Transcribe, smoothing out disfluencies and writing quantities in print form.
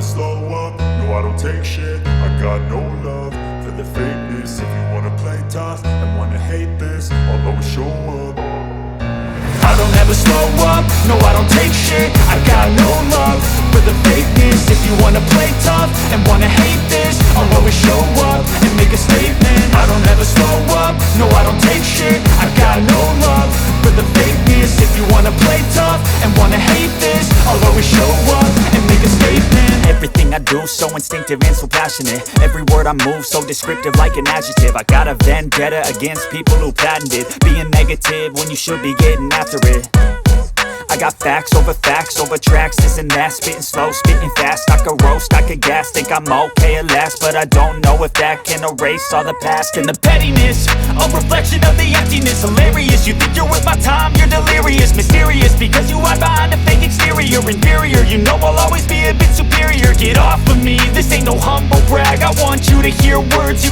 slow up, no I don't take shit. I got no love for the fakeness. If you wanna play tough and wanna hate this, I'll always show up. I don't ever slow up, no I don't take shit. I got no love for the fakeness. If you wanna play tough and wanna hate this, I'll always show up and make a statement. I don't ever slow up, no I don't take shit. I got no love for the fakeness. If you wanna play tough and wanna hate this, I'll always show up and make a statement. Everything I do so instinctive and so passionate. Every word I move so descriptive like an adjective. I got a vendetta against people who patented being negative when you should be getting after it. I got facts over tracks, this and that. Spitting slow, spitting fast. I could roast, I could gas. Think I'm okay at last, but I don't know if that can erase all the past. And the pettiness, a reflection of the emptiness. Hilarious, you think you're worth my time, you're delirious. Mysterious, because you hide behind a fake exterior. Inferior, you know I'll always be a bit superior. Get off of me, this ain't no humble brag. I want you to hear words you can